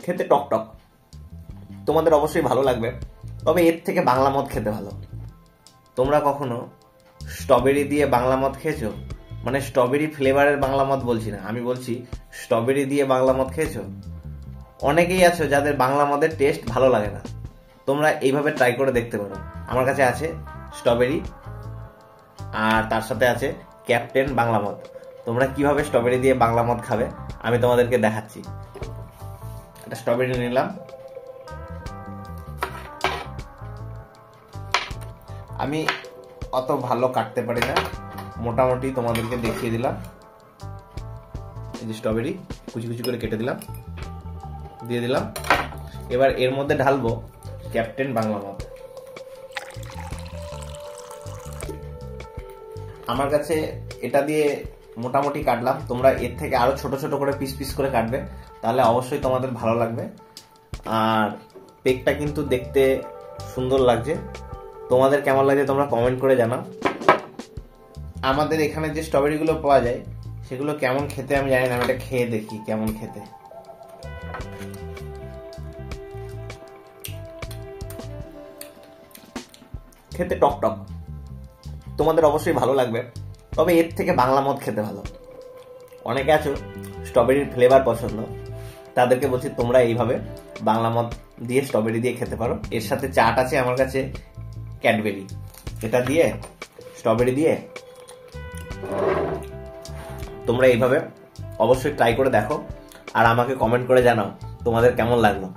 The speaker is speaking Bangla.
খেতে টক টক, তোমাদের অবশ্যই ভালো লাগবে। তবে এর থেকে বাংলা মদ খেতে ভালো। তোমরা কখনো স্ট্রবেরি দিয়ে বাংলা মদ খেয়েছো? মানে স্ট্রবেরি ফ্লেভারের বাংলা মদ বলছি না, আমি বলছি স্ট্রবেরি দিয়ে বাংলা মদ খেয়েছো? অনেকেই আছো যাদের বাংলা মদের টেস্ট ভালো লাগে না, তোমরা এইভাবে ট্রাই করে দেখতে পারো। আমার কাছে আছে স্ট্রবেরি আর তার সাথে আছে ক্যাপ্টেন বাংলা মদ। তোমরা কিভাবে স্ট্রবেরি দিয়ে বাংলা মদ খাবে আমি তোমাদেরকে দেখাচ্ছি। একটা স্ট্রবেরি নিলাম, আমি অত ভালো কাটতে পারি না, মোটামুটি তোমাদেরকে দেখিয়ে দিলাম। এই যে স্ট্রবেরি কুচি কুচি করে কেটে দিলাম, দিয়ে দিলাম। এবার এর মধ্যে ঢালবো ক্যাপ্টেন বাংলা মদ। আমার কাছে এটা দিয়ে মোটামুটি কাটলাম, তোমরা এর থেকে আরো ছোট ছোট করে পিস পিস করে কাটবে, তাহলে অবশ্যই তোমাদের ভালো লাগবে। আর পেকটা কিন্তু দেখতে সুন্দর লাগছে। তোমাদের কেমন লাগছে তোমরা কমেন্ট করে জানাও। আমাদের এখানে যে স্ট্রবেরিগুলো পাওয়া যায় সেগুলো কেমন খেতে আমি জানি না, আমি এটা খেয়ে দেখি কেমন খেতে। খেতে টক টক, তোমাদের অবশ্যই ভালো লাগবে। তবে এর থেকে বাংলা মদ খেতে ভালো। অনেকে আছো স্ট্রবেরির ফ্লেভার পছন্দ, তাদেরকে বলছি তোমরা এইভাবে বাংলা মদ দিয়ে স্ট্রবেরি দিয়ে খেতে পারো। এর সাথে চাট আছে আমার কাছে ক্যাডবেরি, এটা দিয়ে স্ট্রবেরি দিয়ে তোমরা এইভাবে অবশ্যই ট্রাই করে দেখো আর আমাকে কমেন্ট করে জানাও তোমাদের কেমন লাগলো।